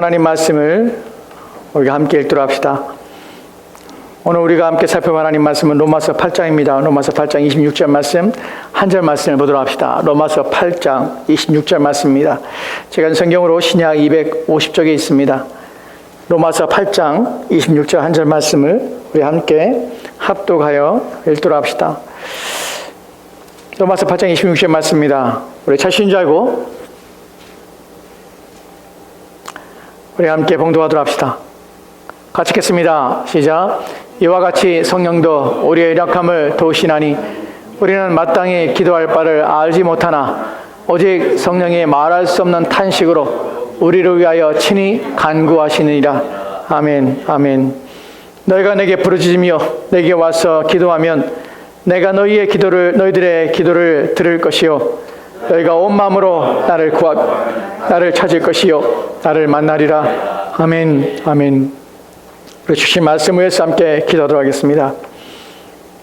하나님 말씀을 우리가 함께 읽도록 합시다. 오늘 우리가 함께 살펴볼 하나님 말씀은 로마서 8장입니다. 로마서 8장 26절 말씀, 한 절 말씀을 보도록 합시다. 로마서 8장 26절 말씀입니다. 제가 성경으로 신약 250쪽에 있습니다. 로마서 8장 26절 한 절 말씀을 우리 함께 합독하여 읽도록 합시다. 로마서 8장 26절 말씀입니다. 우리 자신인 줄 알고 우리 함께 봉독하도록 합시다. 같이 읽겠습니다. 시작. 이와 같이 성령도 우리의 연약함을 도우시나니 우리는 마땅히 기도할 바를 알지 못하나 오직 성령이 말할 수 없는 탄식으로 우리를 위하여 친히 간구하시느니라. 아멘. 아멘. 너희가 내게 부르짖으며 내게 와서 기도하면 내가 너희들의 기도를 들을 것이요 너희가 온 마음으로 나를 찾을 것이요 나를 만나리라. 아멘. 아멘. 우리 주신 말씀 위해서 함께 기도하도록 하겠습니다.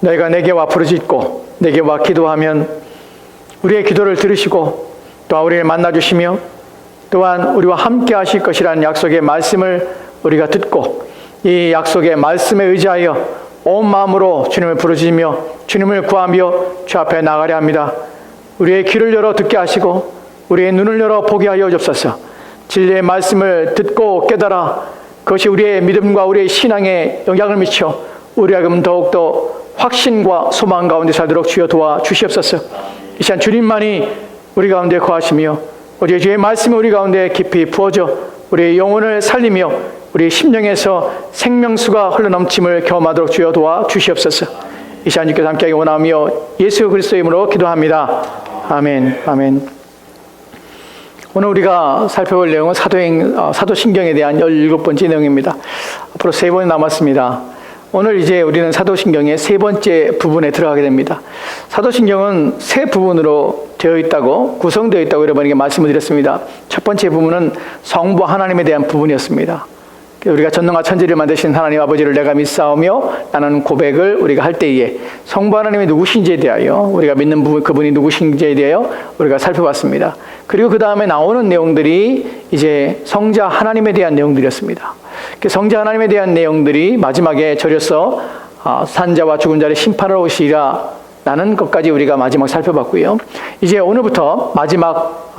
너희가 내게 와 부르짖고 내게 와 기도하면 우리의 기도를 들으시고 또한 우리를 만나주시며 또한 우리와 함께 하실 것이라는 약속의 말씀을 우리가 듣고 이 약속의 말씀에 의지하여 온 마음으로 주님을 부르짖으며 주님을 구하며 주 앞에 나가려 합니다. 우리의 귀를 열어 듣게 하시고 우리의 눈을 열어 보게 하여 주옵소서. 진리의 말씀을 듣고 깨달아 그것이 우리의 믿음과 우리의 신앙에 영향을 미쳐 우리하고는 더욱더 확신과 소망 가운데 살도록 주여 도와주시옵소서. 이 시간 주님만이 우리 가운데 거하시며 우리의 주의 말씀이 우리 가운데 깊이 부어져 우리의 영혼을 살리며 우리의 심령에서 생명수가 흘러넘침을 경험하도록 주여 도와주시옵소서. 이 시간 주께서 함께하기 원하며 예수 그리스도의 이름으로 기도합니다. 아멘. 아멘. 오늘 우리가 살펴볼 내용은 사도신경에 대한 17번째 내용입니다. 앞으로 3번이 남았습니다. 오늘 이제 우리는 사도신경의 3번째 부분에 들어가게 됩니다. 사도신경은 3 부분으로 구성되어 있다고 여러분에게 말씀을 드렸습니다. 첫 번째 부분은 성부 하나님에 대한 부분이었습니다. 우리가 전능과 천지를 만드신 하나님 아버지를 내가 믿사오며 라는 고백을 우리가 할 때에 성부 하나님이 누구신지에 대하여 우리가 믿는 부분 그분이 누구신지에 대하여 우리가 살펴봤습니다. 그리고 그 다음에 나오는 내용들이 이제 성자 하나님에 대한 내용들이었습니다. 성자 하나님에 대한 내용들이 마지막에 절여서 산자와 죽은 자를 심판하러 오시리라 라는 것까지 우리가 마지막 살펴봤고요. 이제 오늘부터 마지막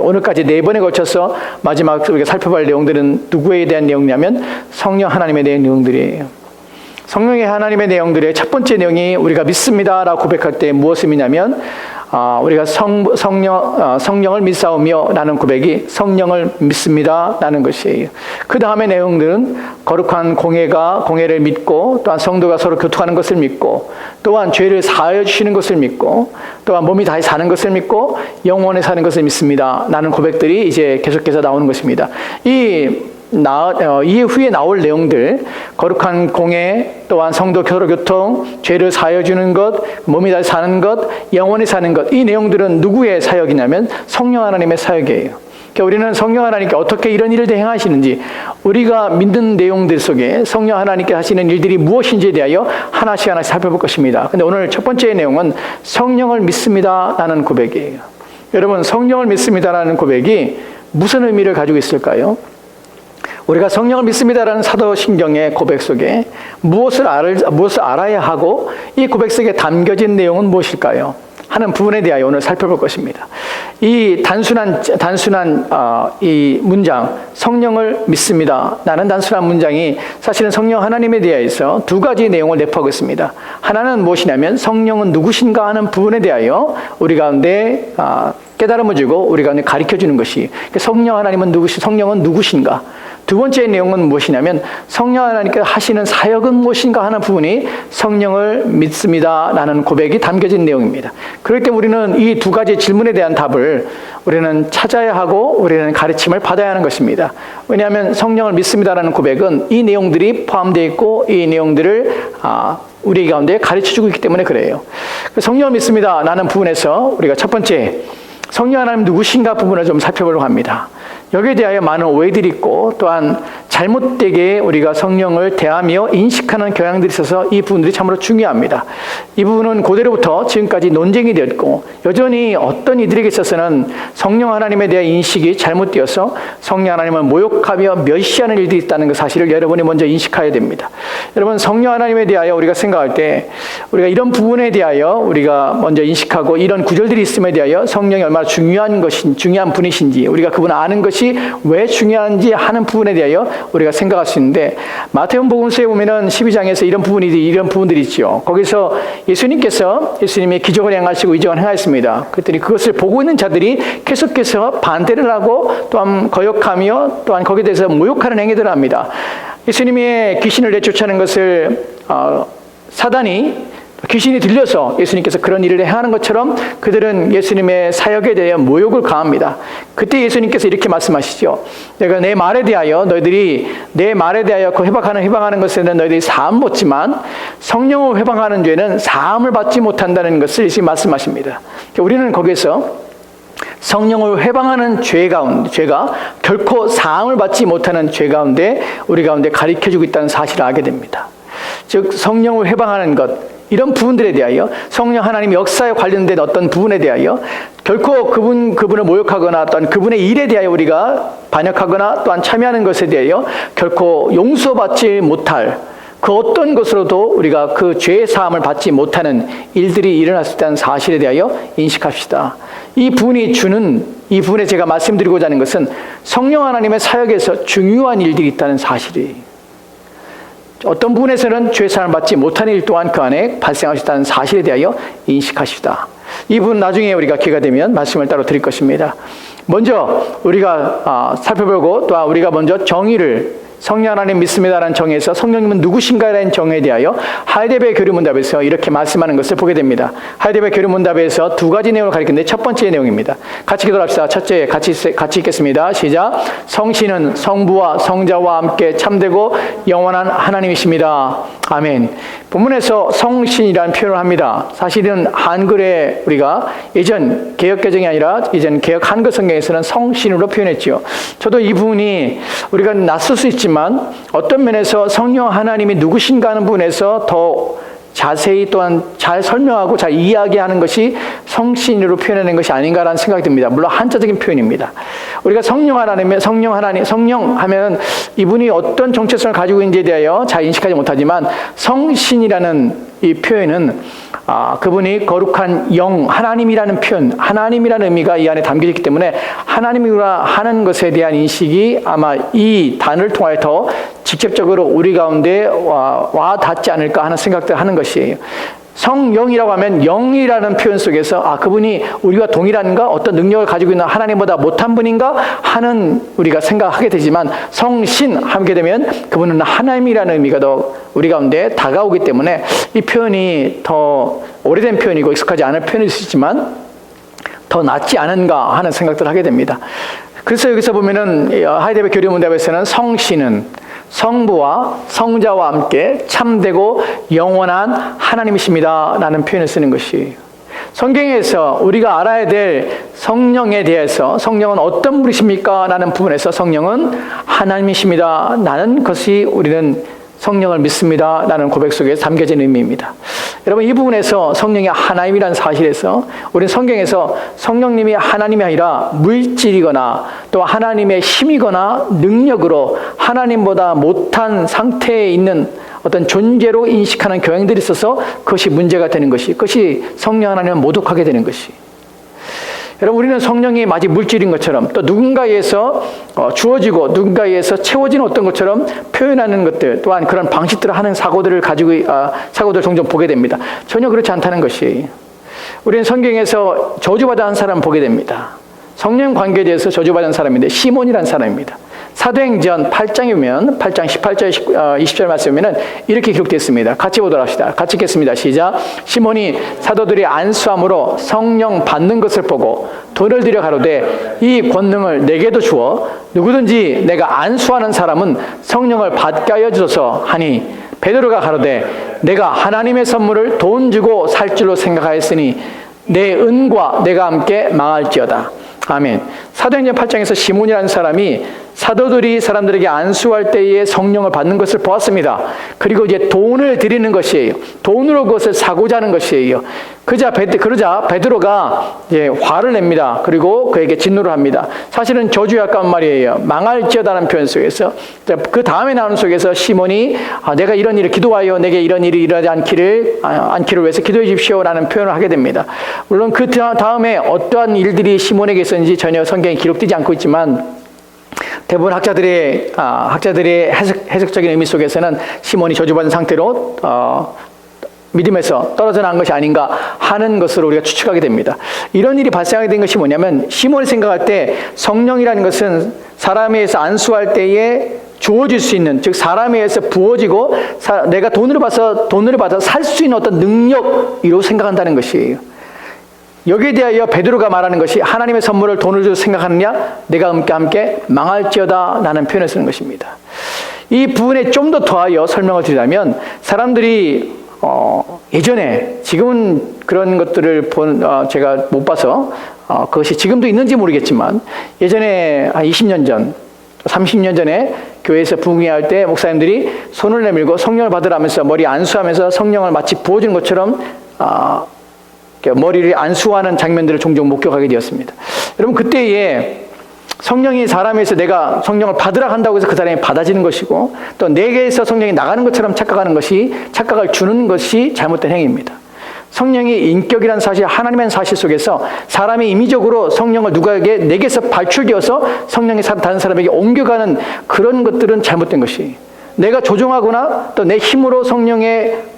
오늘까지 4번에 걸쳐서 마지막 우리가 살펴볼 내용들은 누구에 대한 내용이냐면 성령 하나님에 대한 내용들이에요. 성령의 하나님의 내용들의 첫 번째 내용이 우리가 믿습니다 라고 고백할 때 무엇을 믿냐면 우리가 성령을 믿사오며 라는 고백이 성령을 믿습니다 라는 것이에요. 그 다음의 내용들은 거룩한 공회를 믿고 또한 성도가 서로 교통하는 것을 믿고 또한 죄를 사하여 주시는 것을 믿고 또한 몸이 다시 사는 것을 믿고 영원히 사는 것을 믿습니다 라는 고백들이 이제 계속해서 나오는 것입니다. 이후에 나올 내용들, 거룩한 공회, 또한 성도 서로 교통, 죄를 사하여 주는 것, 몸이 다시 사는 것, 영원히 사는 것, 이 내용들은 누구의 사역이냐면 성령 하나님의 사역이에요. 그러니까 우리는 성령 하나님께 어떻게 이런 일을 행하시는지, 우리가 믿는 내용들 속에 성령 하나님께 하시는 일들이 무엇인지에 대하여 하나씩 살펴볼 것입니다. 근데 오늘 첫 번째 내용은 성령을 믿습니다 라는 고백이에요. 여러분, 성령을 믿습니다 라는 고백이 무슨 의미를 가지고 있을까요? 우리가 성령을 믿습니다라는 사도신경의 고백 속에 무엇을 알아야 하고 이 고백 속에 담겨진 내용은 무엇일까요? 하는 부분에 대하여 오늘 살펴볼 것입니다. 이 단순한 이 문장, 성령을 믿습니다 라는 단순한 문장이 사실은 성령 하나님에 대해서 2가지 내용을 내포하고 있습니다. 하나는 무엇이냐면 성령은 누구신가 하는 부분에 대하여 우리 가운데 깨달음을 주고 우리 가운데 가르쳐주는 것이 성령은 누구신가. 두 번째 내용은 무엇이냐면 성령 하나님께서 하시는 사역은 무엇인가 하는 부분이 성령을 믿습니다 라는 고백이 담겨진 내용입니다. 그렇기 때문에 우리는 이 2가지 질문에 대한 답을 우리는 찾아야 하고 우리는 가르침을 받아야 하는 것입니다. 왜냐하면 성령을 믿습니다라는 고백은 이 내용들이 포함되어 있고 이 내용들을 우리 가운데 가르쳐주고 있기 때문에 그래요. 성령을 믿습니다 라는 부분에서 우리가 첫 번째 성령 하나님 누구신가 부분을 좀 살펴보려고 합니다. 여기에 대하여 많은 오해들이 있고 또한 잘못되게 우리가 성령을 대하며 인식하는 경향들이 있어서 이 부분들이 참으로 중요합니다. 이 부분은 고대로부터 지금까지 논쟁이 되었고 여전히 어떤 이들에게 있어서는 성령 하나님에 대한 인식이 잘못되어서 성령 하나님을 모욕하며 멸시하는 일들이 있다는 그 사실을 여러분이 먼저 인식해야 됩니다. 여러분, 성령 하나님에 대하여 우리가 생각할 때 우리가 이런 부분에 대하여 우리가 먼저 인식하고 이런 구절들이 있음에 대하여 성령이 얼마나 중요한 분이신지 우리가 그분을 아는 것이 왜 중요한지 하는 부분에 대하여 우리가 생각할 수 있는데, 마태복음 복음서에 보면은 12장에서 이런 부분들이 있죠. 거기서 예수님이 기적을 행하시고 이적을 행하였습니다. 그랬더니 그것을 보고 있는 자들이 계속해서 반대를 하고 또한 거역하며 또한 거기에 대해서 모욕하는 행위들을 합니다. 예수님의 귀신을 내쫓아내는 것을 귀신이 들려서 예수님께서 그런 일을 행하는 것처럼 그들은 예수님의 사역에 대해 모욕을 가합니다. 그때 예수님께서 이렇게 말씀하시죠. 내가 내 말에 대하여 그 회방하는 것에는 너희들이 사함 받지만 성령을 회방하는 죄는 사함을 받지 못한다는 것을 예수님이 말씀하십니다. 우리는 거기에서 성령을 회방하는 죄가 결코 사함을 받지 못하는 죄 가운데 우리 가운데 가르쳐주고 있다는 사실을 알게 됩니다. 즉 성령을 회방하는 것, 이런 부분들에 대하여 성령 하나님의 역사에 관련된 어떤 부분에 대하여 결코 그분을 모욕하거나 또한 그분의 일에 대하여 우리가 반역하거나 또한 참여하는 것에 대하여 결코 용서받지 못할 그 어떤 것으로도 우리가 그 죄의 사함을 받지 못하는 일들이 일어날 수 있다는 사실에 대하여 인식합시다. 이 부분에 제가 말씀드리고자 하는 것은 성령 하나님의 사역에서 중요한 일들이 있다는 사실이에요. 어떤 부분에서는 죄 사함을 받지 못하는 일 또한 그 안에 발생할 수 있다는 사실에 대하여 인식하십시다. 이 부분 나중에 우리가 기회가 되면 말씀을 따로 드릴 것입니다. 먼저 우리가 살펴보고 또 우리가 먼저 정의를 성령 하나님 믿습니다라는 정의에서 성령님은 누구신가라는 정의에 대하여 하이데베르 교류문답에서 이렇게 말씀하는 것을 보게 됩니다. 하이데베르 교류문답에서 두 가지 내용을 가리키는데 첫 번째 내용입니다. 같이 기도합시다. 첫째, 같이 읽겠습니다. 시작. 성신은 성부와 성자와 함께 참되고 영원한 하나님이십니다. 아멘. 본문에서 성신이라는 표현을 합니다. 사실은 한글에 우리가 예전 개역개정이 아니라 예전 개역 한글 성경에서는 성신으로 표현했죠. 저도 이 부분이 우리가 낯설 수 있지만 어떤 면에서 성령 하나님이 누구신가 하는 부분에서 더 자세히 또한 잘 설명하고 잘 이야기하는 것이 성신으로 표현하는 것이 아닌가라는 생각이 듭니다. 물론 한자적인 표현입니다. 우리가 성령 하면 이분이 어떤 정체성을 가지고 있는지에 대하여 잘 인식하지 못하지만 성신이라는 이 표현은 그분이 거룩한 영, 하나님이라는 표현, 하나님이라는 의미가 이 안에 담겨져 있기 때문에 하나님이라 하는 것에 대한 인식이 아마 이 단어를 통하여 더 직접적으로 우리 가운데 와 닿지 않을까 하는 생각들을 하는 것이에요. 성령이라고 하면 영이라는 표현 속에서 그분이 우리와 동일한가, 어떤 능력을 가지고 있는 하나님보다 못한 분인가 하는 우리가 생각하게 되지만 성신 하게 되면 그분은 하나님이라는 의미가 더 우리 가운데 다가오기 때문에 이 표현이 더 오래된 표현이고 익숙하지 않은 표현일 수 있지만 더 낫지 않은가 하는 생각들을 하게 됩니다. 그래서 여기서 보면은 하이데베르 교류문답에서는 성신은 성부와 성자와 함께 참되고 영원한 하나님이십니다 라는 표현을 쓰는 것이 성경에서 우리가 알아야 될 성령에 대해서 성령은 어떤 분이십니까? 라는 부분에서 성령은 하나님이십니다 라는 것이 우리는 성령을 믿습니다 라는 고백 속에 담겨진 의미입니다. 여러분, 이 부분에서 성령이 하나님이라는 사실에서 우리는 성경에서 성령님이 하나님이 아니라 물질이거나 또 하나님의 힘이거나 능력으로 하나님보다 못한 상태에 있는 어떤 존재로 인식하는 경향들이 있어서 그것이 문제가 되는 것이, 그것이 성령 하나님을 모독하게 되는 것이. 여러분, 우리는 성령이 마치 물질인 것처럼 또 누군가에서 주어지고 누군가에서 채워지는 어떤 것처럼 표현하는 것들 또한 그런 방식들을 하는 사고들을 종종 보게 됩니다. 전혀 그렇지 않다는 것이, 우리는 성경에서 저주받은 사람을 보게 됩니다. 성령 관계에 대해서 저주받은 사람인데 시몬이라는 사람입니다. 사도행전 8장에 보면 8장 18절 20절 말씀에 보면 이렇게 기록되어 있습니다. 같이 보도록 합시다. 같이 읽겠습니다. 시작. 시몬이 사도들이 안수함으로 성령 받는 것을 보고 돈을 들여 가로되 이 권능을 내게도 주어 누구든지 내가 안수하는 사람은 성령을 받게 하여 주소서 하니 베드로가 가로되 내가 하나님의 선물을 돈 주고 살 줄로 생각하였으니 내 은과 내가 함께 망할지어다. 아멘. 사도행전 8장에서 시몬이라는 사람이 사도들이 사람들에게 안수할 때에 성령을 받는 것을 보았습니다. 그리고 이제 돈을 드리는 것이에요. 돈으로 그것을 사고자 하는 것이에요. 그러자 베드로가 이제 화를 냅니다. 그리고 그에게 진노를 합니다. 사실은 저주할까 말이에요. 망할지어다라는 표현 속에서, 그 다음에 나오는 속에서 시몬이 내가 이런 일을 기도하여 내게 이런 일이 일어나지 않기를 위해서 기도해 주십시오라는 표현을 하게 됩니다. 물론 그 다음에 어떠한 일들이 시몬에게 있었는지 전혀 성경에 기록되지 않고 있지만, 대부분 학자들의 해석적인 의미 속에서는 시몬이 저주받은 상태로 믿음에서 떨어져 나간 것이 아닌가 하는 것으로 우리가 추측하게 됩니다. 이런 일이 발생하게 된 것이 뭐냐면, 시몬이 생각할 때 성령이라는 것은 사람에 의해서 안수할 때에 주어질 수 있는, 즉 사람에 의해서 부어지고 내가 돈을 받아서 살 수 있는 어떤 능력이라고 생각한다는 것이에요. 여기에 대하여 베드로가 말하는 것이, 하나님의 선물을 돈을 주어 생각하느냐? 내가 함께 망할지어다 라는 표현을 쓰는 것입니다. 이 부분에 좀 더 더하여 설명을 드리자면, 사람들이 예전에, 지금은 그런 것들을 제가 못 봐서 그것이 지금도 있는지 모르겠지만, 예전에 한 20년 전, 30년 전에 교회에서 부흥회할 때 목사님들이 손을 내밀고 성령을 받으라면서 머리 안수하면서 성령을 마치 부어주는 것처럼 머리를 안수하는 장면들을 종종 목격하게 되었습니다. 여러분, 그때에 성령이 사람에서 내가 성령을 받으라 한다고 해서 그 사람이 받아지는 것이고, 또 내게에서 성령이 나가는 것처럼 착각을 주는 것이 잘못된 행위입니다. 성령이 인격이라는 사실, 하나님의 사실 속에서 사람이 임의적으로 성령을 내게서 발출되어서 성령이 다른 사람에게 옮겨가는 그런 것들은 잘못된 것이, 내가 조종하거나 또 내 힘으로 성령을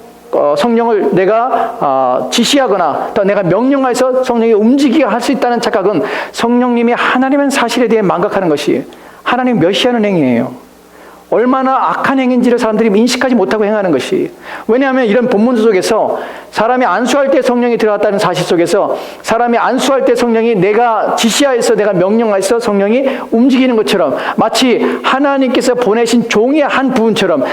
내가 지시하거나 또 내가 명령해서 성령이 움직이게 할 수 있다는 착각은 성령님이 하나님의 사실에 대해 망각하는 것이, 하나님 멸시하는 행위예요. 얼마나 악한 행위인지를 사람들이 인식하지 못하고 행하는 것이. 왜냐하면 이런 본문 속에서 사람이 안수할 때 성령이 들어갔다는 사실 속에서, 사람이 안수할 때 성령이 내가 지시하여서 내가 명령하여서 성령이 움직이는 것처럼, 마치 하나님께서 보내신 종의 한 부분처럼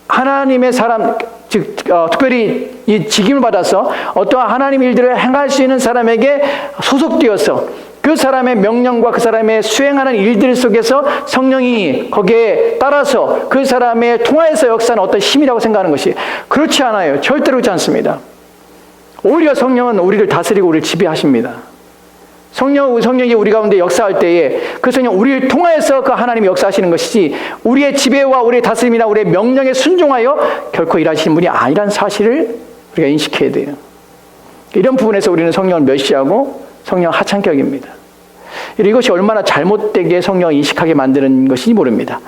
하나님의 사람, 즉 특별히 이 직임을 받아서 어떠한 하나님의 일들을 행할 수 있는 사람에게 소속되어서 그 사람의 명령과 그 사람의 수행하는 일들 속에서 성령이 거기에 따라서 그 사람의 통하여서 역사하는 어떤 힘이라고 생각하는 것이, 그렇지 않아요. 절대로 그렇지 않습니다. 오히려 성령은 우리를 다스리고 우리를 지배하십니다. 성령이 우리 가운데 역사할 때에 그 성령, 우리를 통하여서 그 하나님이 역사하시는 것이지, 우리의 지배와 우리의 다스림이나 우리의 명령에 순종하여 결코 일하시는 분이 아니라는 사실을 우리가 인식해야 돼요. 이런 부분에서 우리는 성령을 멸시하고 성령 하찮게 여깁니다. 이것이 얼마나 잘못되게 성령을 인식하게 만드는 것인지 모릅니다.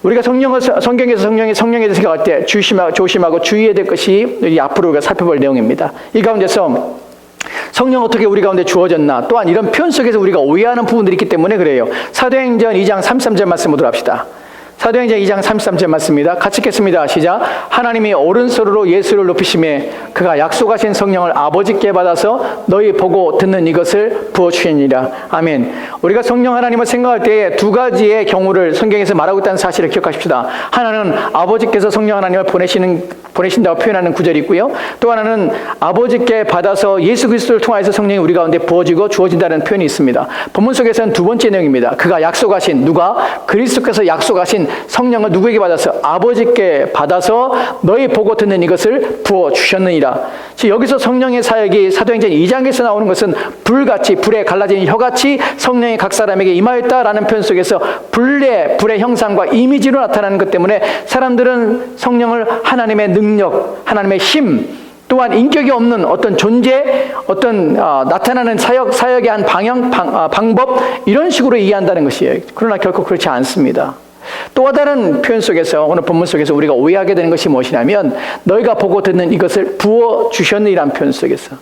우리가 성경에서 성령에 대해서 생각할 때 조심하고 주의해야 될 것이 우리 앞으로 우리가 살펴볼 내용입니다. 이 가운데서 성령 어떻게 우리 가운데 주어졌나, 또한 이런 표현 속에서 우리가 오해하는 부분들이 있기 때문에 그래요. 사도행전 2장 33절 말씀 보도록 합시다. 사도행전 2장 33절 말씀입니다. 같이 읽겠습니다. 시작. 하나님이 오른손으로 예수를 높이심에 그가 약속하신 성령을 아버지께 받아서 너희 보고 듣는 이것을 부어주시니라. 아멘. 우리가 성령 하나님을 생각할 때에 두 가지의 경우를 성경에서 말하고 있다는 사실을 기억하십시다. 하나는 아버지께서 성령 하나님을 보내신다고 표현하는 구절이 있고요. 또 하나는 아버지께 받아서 예수 그리스도를 통하여서 성령이 우리 가운데 부어지고 주어진다는 표현이 있습니다. 본문 속에서는 두 번째 내용입니다. 그가 약속하신, 누가? 그리스도께서 약속하신 성령을 누구에게 받아서? 아버지께 받아서 너희 보고 듣는 이것을 부어주셨느니라. 여기서 성령의 사역이 사도행전 2장에서 나오는 것은 불같이, 불에 갈라진 혀같이 성령이 각 사람에게 임하였다라는 표현 속에서 불의 형상과 이미지로 나타나는 것 때문에 사람들은 성령을 하나님의 능력, 하나님의 힘, 또한 인격이 없는 어떤 존재, 어떤 나타나는 사역의 한 방법, 이런 식으로 이해한다는 것이에요. 그러나 결코 그렇지 않습니다. 또 다른 표현 속에서, 오늘 본문 속에서 우리가 오해하게 되는 것이 무엇이냐면, 너희가 보고 듣는 이것을 부어주셨느니라는 표현 속에서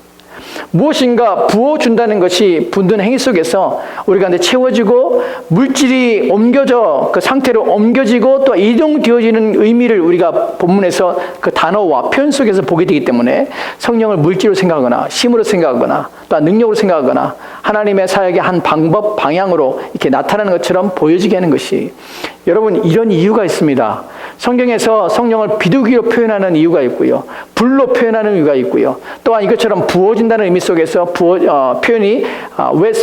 무엇인가 부어준다는 것이 분든 행위 속에서 우리 가운데 채워지고 물질이 옮겨져 그 상태로 옮겨지고 또 이동되어지는 의미를 우리가 본문에서 그 단어와 표현 속에서 보게 되기 때문에 성령을 물질로 생각하거나 힘으로 생각하거나 또 능력으로 생각하거나 하나님의 사역의 한 방향으로 이렇게 나타나는 것처럼 보여지게 하는 것이, 여러분, 이런 이유가 있습니다. 성경에서 성령을 비둘기로 표현하는 이유가 있고요. 불로 표현하는 이유가 있고요. 또한 이것처럼 부어진다는 의미 속에서 표현이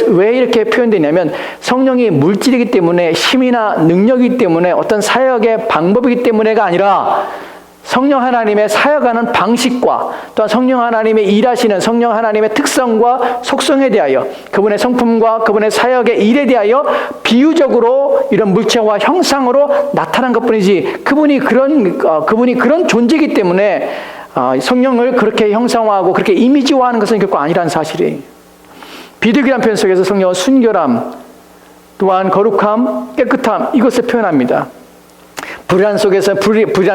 왜 이렇게 표현되냐면 성령이 물질이기 때문에 힘이나 능력이기 때문에 어떤 사역의 방법이기 때문에가 아니라 성령 하나님의 사역하는 방식과 또한 성령 하나님의 일하시는 성령 하나님의 특성과 속성에 대하여 그분의 성품과 그분의 사역의 일에 대하여 비유적으로 이런 물체와 형상으로 나타난 것뿐이지 그분이 그런 존재이기 때문에 성령을 그렇게 형상화하고 그렇게 이미지화하는 것은 결코 아니라는 사실이에요. 비둘기란 표현 속에서 성령은 순결함, 또한 거룩함, 깨끗함 이것을 표현합니다. 불의한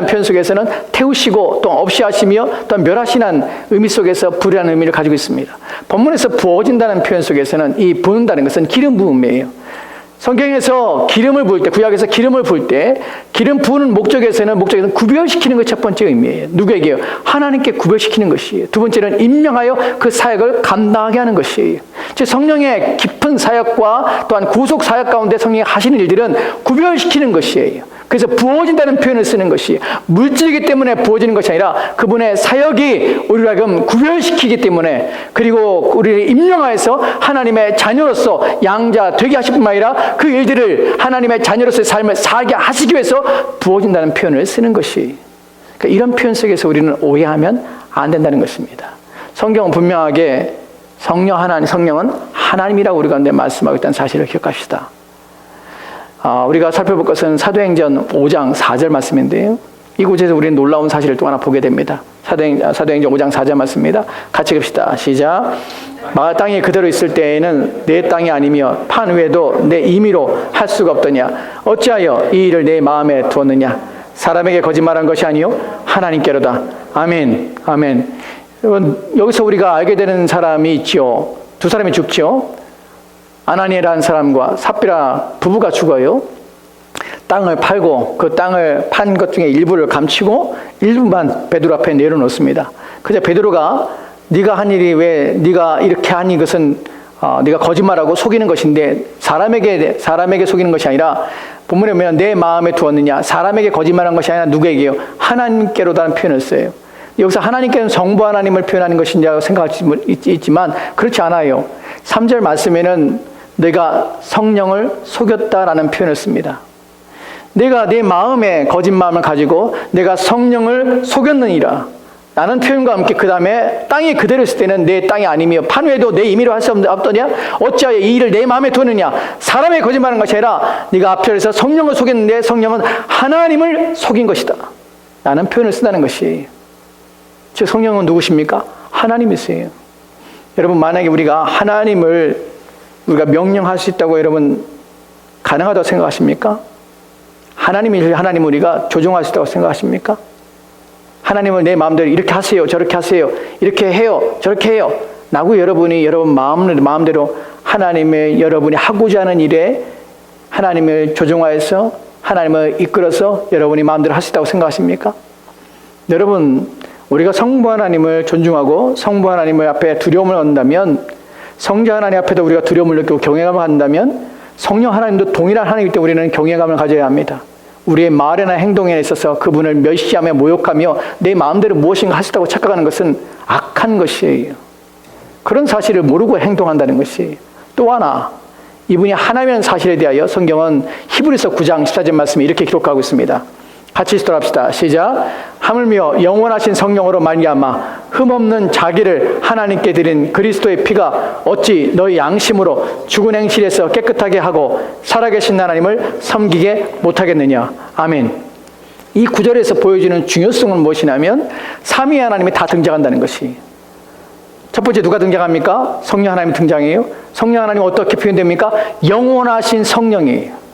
표현 속에서는 태우시고 또 없이 하시며 또 멸하시는 의미 속에서 불의한 의미를 가지고 있습니다. 본문에서 부어진다는 표현 속에서는 이 부은다는 것은 기름 부음이에요. 성경에서 기름을 부을 때, 구약에서 기름을 부을 때 기름 부으는 목적에서는 구별시키는 것이 첫 번째 의미예요. 누구에게요? 하나님께 구별시키는 것이에요. 두 번째는 임명하여 그 사역을 감당하게 하는 것이에요. 즉 성령의 깊은 사역과 또한 구속 사역 가운데 성령이 하시는 일들은 구별시키는 것이에요. 그래서 부어진다는 표현을 쓰는 것이 물질이기 때문에 부어지는 것이 아니라 그분의 사역이 우리를 하여금 구별시키기 때문에 그리고 우리를 임명하여서 하나님의 자녀로서 양자 되게 하실 뿐만 아니라 그 일들을 하나님의 자녀로서의 삶을 살게 하시기 위해서 부어진다는 표현을 쓰는 것이 그러니까 이런 표현 속에서 우리는 오해하면 안 된다는 것입니다. 성경은 분명하게 성령은 하나님이라고 우리 가운데 말씀하고 있다는 사실을 기억합시다. 우리가 살펴볼 것은 사도행전 5장 4절 말씀인데요. 이곳에서 우리는 놀라운 사실을 또 하나 보게 됩니다. 사도행전 5장 4절 말씀입니다. 같이 봅시다. 시작. 마가 땅이 그대로 있을 때에는 내 땅이 아니며 판 위에도 내 임의로 할 수가 없더냐. 어찌하여 이 일을 내 마음에 두었느냐. 사람에게 거짓말한 것이 아니요 하나님께로다. 아멘. 아멘. 여러분 여기서 우리가 알게 되는 사람이 있죠. 두 사람이 죽죠. 아나니아라는 사람과 삽비라 부부가 죽어요. 땅을 팔고 그 땅을 판 것 중에 일부를 감추고 일부만 베드로 앞에 내려놓습니다. 그래서 베드로가 네가 한 일이 왜 네가 이렇게 한 이것은 네가 거짓말하고 속이는 것인데 사람에게 속이는 것이 아니라 본문에 보면 내 마음에 두었느냐 사람에게 거짓말한 것이 아니라 누구에게요? 하나님께로다는 표현을 써요. 여기서 하나님께는 성부 하나님을 표현하는 것이냐고 생각할 수 있지만 그렇지 않아요. 3절 말씀에는 내가 성령을 속였다라는 표현을 씁니다. 내가 내 마음에 거짓 마음을 가지고 내가 성령을 속였느니라 라는 표현과 함께 그 다음에 땅이 그대로 있을 때는 내 땅이 아니며 판 위에도 내 임의로 할 수 없더냐. 어찌하여 이 일을 내 마음에 두느냐. 사람의 거짓말하는 것이 아니라 네가 앞절에서 성령을 속였는데 성령은 하나님을 속인 것이다 라는 표현을 쓴다는 것이 즉 성령은 누구십니까? 하나님이세요. 여러분 만약에 우리가 우리가 명령할 수 있다고 여러분 가능하다고 생각하십니까? 하나님 우리가 조종할 수 있다고 생각하십니까? 하나님을 내 마음대로 이렇게 하세요, 저렇게 하세요, 이렇게 해요, 저렇게 해요. 라고 여러분이 여러분 마음대로 하나님의 여러분이 하고자 하는 일에 하나님을 조종하여서 하나님을 이끌어서 여러분이 마음대로 할 수 있다고 생각하십니까? 여러분 우리가 성부 하나님을 존중하고 성부 하나님을 앞에 두려움을 얻는다면 성자 하나님 앞에도 우리가 두려움을 느끼고 경외감을 갖는다면 성령 하나님도 동일한 하나님이기 때문에 우리는 경외감을 가져야 합니다. 우리의 말이나 행동에 있어서 그분을 멸시하며 모욕하며 내 마음대로 무엇인가 하시다고 착각하는 것은 악한 것이에요. 그런 사실을 모르고 행동한다는 것이 또 하나 이분이 하나님이라는 사실에 대하여 성경은 히브리서 9장 14절 말씀에 이렇게 기록하고 있습니다. 같이 시도합시다. 시작. 하물며 영원하신 성령으로 말미암아 흠없는 자기를 하나님께 드린 그리스도의 피가 어찌 너희 양심으로 죽은 행실에서 깨끗하게 하고 살아계신 하나님을 섬기게 못하겠느냐. 아멘. 이 구절에서 보여주는 중요성은 무엇이냐면 삼위 하나님이 다 등장한다는 것이 첫 번째 누가 등장합니까? 성령 하나님이 등장해요. 성령 하나님 어떻게 표현됩니까? 영원하신 성령이에요.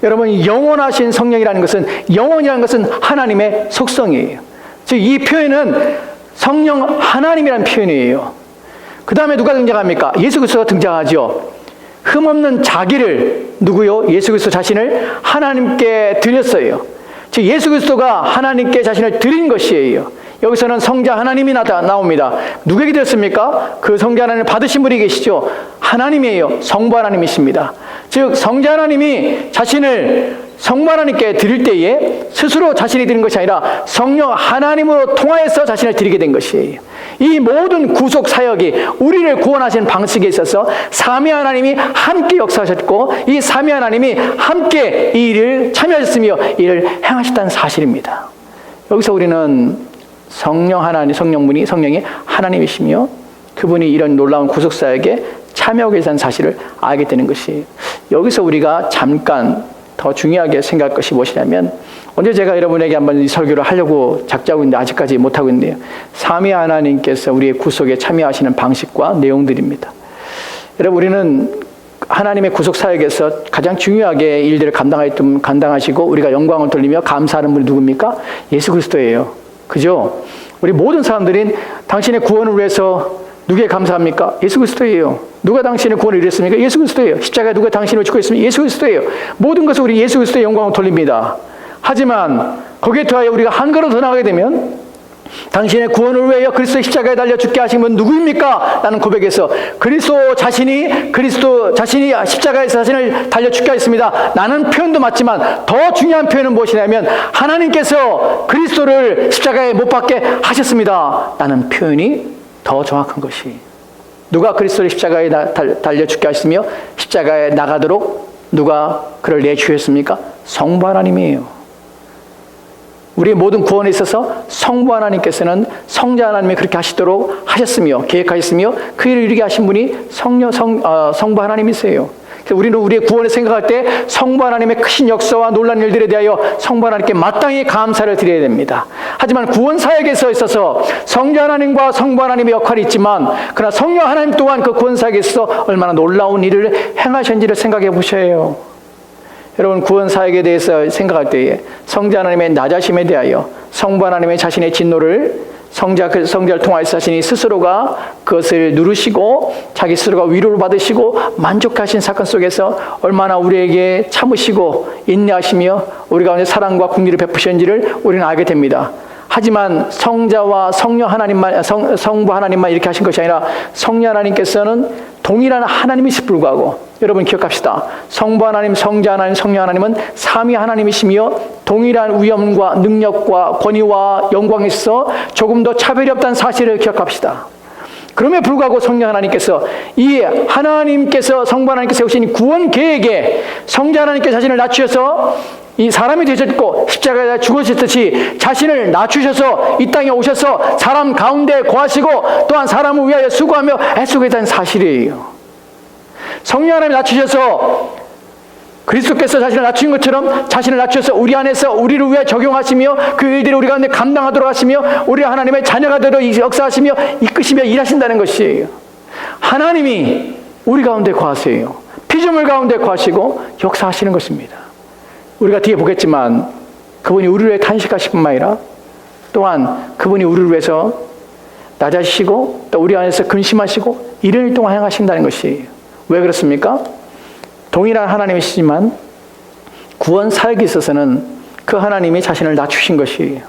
여러분 영원하신 성령이라는 것은 영원이라는 것은 하나님의 속성이에요. 즉 이 표현은 성령 하나님이라는 표현이에요. 그 다음에 누가 등장합니까? 예수 그리스도가 등장하죠. 흠없는 자기를 누구요? 예수 그리스도 자신을 하나님께 드렸어요. 즉 예수 그리스도가 하나님께 자신을 드린 것이에요. 여기서는 성자 하나님이 나옵니다. 누구에게 드렸습니까? 그 성자 하나님을 받으신 분이 계시죠. 하나님이에요. 성부 하나님이십니다. 즉 성자 하나님이 자신을 성부 하나님께 드릴 때에 스스로 자신이 드린 것이 아니라 성령 하나님으로 통하여서 자신을 드리게 된 것이에요. 이 모든 구속 사역이 우리를 구원하시는 방식에 있어서 삼위 하나님이 함께 역사하셨고 이 삼위 하나님이 함께 이 일을 참여하셨으며 이를 행하셨다는 사실입니다. 여기서 우리는 성령 하나님, 성령이 하나님이시며 그분이 이런 놀라운 구속 사역에 참여하고 계시다는 사실을 알게 되는 것이, 여기서 우리가 잠깐 더 중요하게 생각할 것이 무엇이냐면, 언제 제가 여러분에게 한번 이 설교를 하려고 작정하고 있는데 아직까지 못하고 있는데요, 삼위 하나님께서 우리의 구속에 참여하시는 방식과 내용들입니다. 여러분, 우리는 하나님의 구속 사역에서 가장 중요하게 일들을 감당하시고 우리가 영광을 돌리며 감사하는 분이 누굽니까? 예수 그리스도예요. 그죠? 우리 모든 사람들이 당신의 구원을 위해서 누구에 감사합니까? 예수 그리스도예요. 누가 당신의 구원을 이뤘습니까? 예수 그리스도예요. 십자가에 누가 당신을 죽고 있습니까? 예수 그리스도예요. 모든 것을 우리 예수 그리스도의 영광을 돌립니다. 하지만 거기에 더하여 우리가 한 걸음 더 나가게 되면 당신의 구원을 위하여 그리스도의 십자가에 달려 죽게 하신 분 누구입니까? 라는 고백에서 그리스도 자신이 십자가에서 자신을 달려 죽게 하였습니다. 라는 표현도 맞지만 더 중요한 표현은 무엇이냐면 하나님께서 그리스도를 십자가에 못 박게 하셨습니다. 라는 표현이 더 정확한 것이, 누가 그리스도를 십자가에 달려 죽게 하시며 십자가에 나가도록 누가 그를 내주셨습니까? 성부 하나님이에요. 우리의 모든 구원에 있어서 성부 하나님께서는 성자 하나님이 그렇게 하시도록 하셨으며 계획하셨으며 그 일을 이루게 하신 분이 성부 하나님이세요. 그래서 우리는 우리의 구원을 생각할 때 성부 하나님의 크신 역사와 놀라운 일들에 대하여 성부 하나님께 마땅히 감사를 드려야 됩니다. 하지만 구원 사역에서 있어서 성자 하나님과 성부 하나님의 역할이 있지만 그러나 성령 하나님 또한 그 구원 사역에 있어서 얼마나 놀라운 일을 행하셨는지를 생각해 보셔야 해요. 여러분, 구원 사역에 대해서 생각할 때에 성자 하나님의 낮아심에 대하여 성부 하나님의 자신의 진노를 성자를 통하여서 자신이 스스로가 그것을 누르시고 자기 스스로가 위로를 받으시고 만족하신 사건 속에서 얼마나 우리에게 참으시고 인내하시며 우리 가운데 사랑과 긍휼을 베푸셨는지를 우리는 알게 됩니다. 하지만 성자와 성령 하나님만, 성부 하나님만 이렇게 하신 것이 아니라 성령 하나님께서는 동일한 하나님이실 불구하고, 여러분 기억합시다. 성부 하나님, 성자 하나님, 성령 하나님은 삼위 하나님이시며 동일한 위엄과 능력과 권위와 영광에 있어 조금 더 차별이 없다는 사실을 기억합시다. 그럼에도 불구하고 성령 하나님께서 이 하나님께서 성부 하나님께서 세우신 구원 계획에 성자 하나님께서 자신을 낮추셔서 이 사람이 되셨고 십자가에 죽으셨듯이 자신을 낮추셔서 이 땅에 오셔서 사람 가운데 거하시고 또한 사람을 위하여 수고하며 애쓰고 계시다는 사실이에요. 성령 하나님이 낮추셔서 그리스도께서 자신을 낮춘 것처럼 자신을 낮추셔서 우리 안에서 우리를 위해 적용하시며 그 일들을 우리 가운데 감당하도록 하시며 우리 하나님의 자녀가 되도록 역사하시며 이끄시며 일하신다는 것이에요. 하나님이 우리 가운데 거하세요. 피조물 가운데 거하시고 역사하시는 것입니다. 우리가 뒤에 보겠지만 그분이 우리를 위해 탄식하실 뿐만 아니라 또한 그분이 우리를 위해서 낮아지시고 또 우리 안에서 근심하시고 1일 동안 행하신다는 것이에요. 왜 그렇습니까? 동일한 하나님이시지만 구원 사역에 있어서는 그 하나님이 자신을 낮추신 것이에요.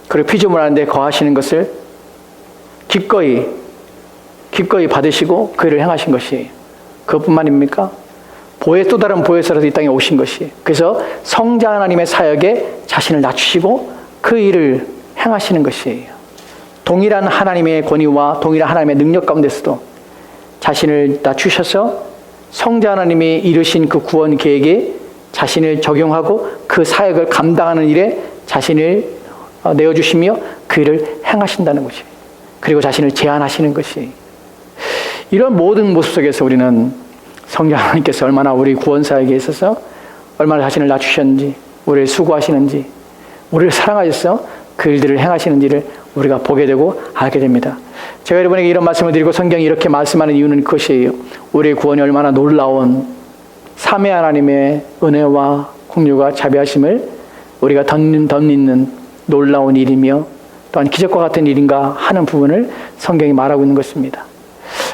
그리고 피조물 안에 거하시는 것을 기꺼이 받으시고 그 일을 행하신 것이에요. 그것뿐만입니까? 또 다른 보혜사로서 이 땅에 오신 것이, 그래서 성자 하나님의 사역에 자신을 낮추시고 그 일을 행하시는 것이에요. 동일한 하나님의 권위와 동일한 하나님의 능력 가운데서도 자신을 낮추셔서 성자 하나님이 이루신 그 구원 계획에 자신을 적용하고 그 사역을 감당하는 일에 자신을 내어주시며 그 일을 행하신다는 것이에요. 그리고 자신을 제한하시는 것이에요. 이런 모든 모습 속에서 우리는 성령 하나님께서 얼마나 우리 구원 사역에 있어서 얼마나 자신을 낮추셨는지, 우리를 수고하시는지, 우리를 사랑하셔서 그 일들을 행하시는지를 우리가 보게 되고 알게 됩니다. 제가 여러분에게 이런 말씀을 드리고 성경이 이렇게 말씀하는 이유는 그것이에요. 우리의 구원이 얼마나 놀라운 삼위 하나님의 은혜와 긍휼과 자비하심을 우리가 덧입는 놀라운 일이며 또한 기적과 같은 일인가 하는 부분을 성경이 말하고 있는 것입니다.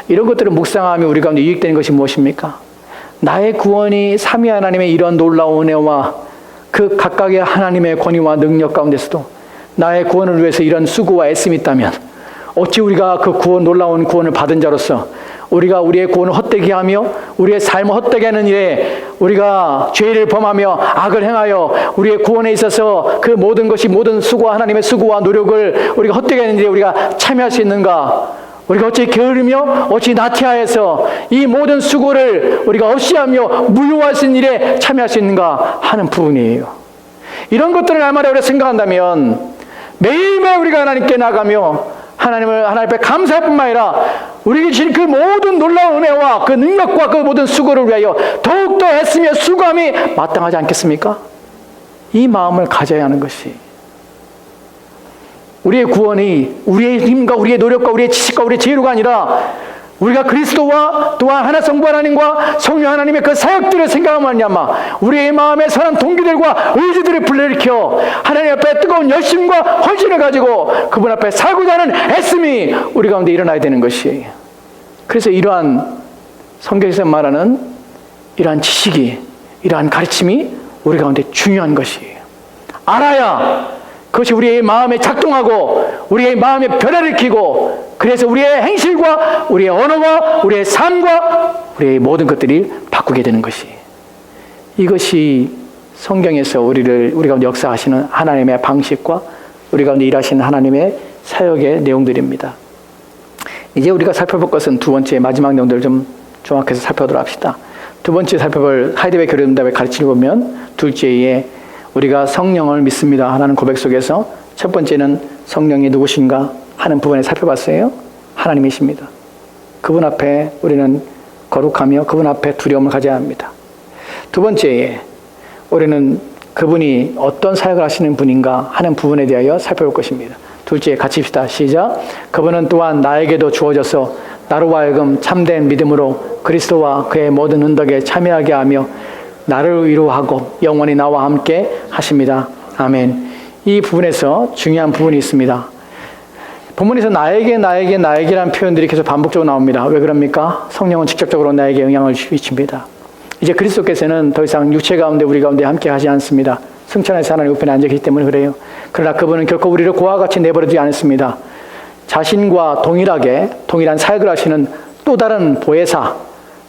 이런 것들을 묵상하며 우리 가운데 유익되는 것이 무엇입니까? 나의 구원이 삼위 하나님의 이런 놀라운 은혜와 그 각각의 하나님의 권위와 능력 가운데서도 나의 구원을 위해서 이런 수고와 애씀이 있다면 어찌 우리가 그 놀라운 구원을 받은 자로서 우리가 우리의 구원을 헛되게 하며 우리의 삶을 헛되게 하는 일에 우리가 죄를 범하며 악을 행하여 우리의 구원에 있어서 그 모든 것이 모든 수고와 하나님의 수고와 노력을 우리가 헛되게 하는 일에 우리가 참여할 수 있는가? 우리가 어찌 게으르며 어찌 나태하여서 이 모든 수고를 우리가 없이 하며 무효할 수 있는 일에 참여할 수 있는가 하는 부분이에요. 이런 것들을 날마다 우리가 생각한다면 매일매일 우리가 하나님께 나가며 하나님 앞에 감사할 뿐만 아니라 우리에게 주신 그 모든 놀라운 은혜와 그 능력과 그 모든 수고를 위하여 더욱더 애쓰며 수고함이 마땅하지 않겠습니까? 이 마음을 가져야 하는 것이 우리의 구원이 우리의 힘과 우리의 노력과 우리의 지식과 우리의 지혜로가 아니라 우리가 그리스도와 또한 하나 성부 하나님과 성령 하나님의 그 사역들을 생각하면 말미암아 우리의 마음에 선한 동기들과 의지들을 불러일으켜 하나님 앞에 뜨거운 열심과 헌신을 가지고 그분 앞에 살고자 하는 애씀이 우리 가운데 일어나야 되는 것이. 그래서 이러한 성경에서 말하는 이러한 지식이, 이러한 가르침이 우리 가운데 중요한 것이에요. 알아야 그것이 우리의 마음에 작동하고 우리의 마음에 변화를 일으키고 그래서 우리의 행실과 우리의 언어와 우리의 삶과 우리의 모든 것들이 바꾸게 되는 것이, 이것이 성경에서 우리 가운데 역사하시는 하나님의 방식과 우리 가운데 일하시는 하나님의 사역의 내용들입니다. 이제 우리가 살펴볼 것은 두 번째 마지막 내용들을 좀 종합해서 살펴보도록 합시다. 두 번째 살펴볼 하이데베 교리문답의 가르침을 보면 둘째에 우리가 성령을 믿습니다 하는 고백 속에서 첫 번째는 성령이 누구신가 하는 부분에 살펴봤어요. 하나님이십니다. 그분 앞에 우리는 거룩하며 그분 앞에 두려움을 가져야 합니다. 두 번째에 우리는 그분이 어떤 사역을 하시는 분인가 하는 부분에 대하여 살펴볼 것입니다. 둘째 같이 합시다. 시작. 그분은 또한 나에게도 주어져서 나로 하여금 참된 믿음으로 그리스도와 그의 모든 은덕에 참여하게 하며 나를 위로하고 영원히 나와 함께 하십니다. 아멘. 이 부분에서 중요한 부분이 있습니다. 본문에서 나에게라는 표현들이 계속 반복적으로 나옵니다. 왜 그럽니까? 성령은 직접적으로 나에게 영향을 미칩니다. 이제 그리스도께서는 더 이상 육체 가운데 우리 가운데 함께 하지 않습니다. 승천해서 하나님 우편에 앉아 계시기 때문에 그래요. 그러나 그분은 결코 우리를 고와 같이 내버려두지 않습니다. 자신과 동일한 사역을 하시는 또 다른 보혜사,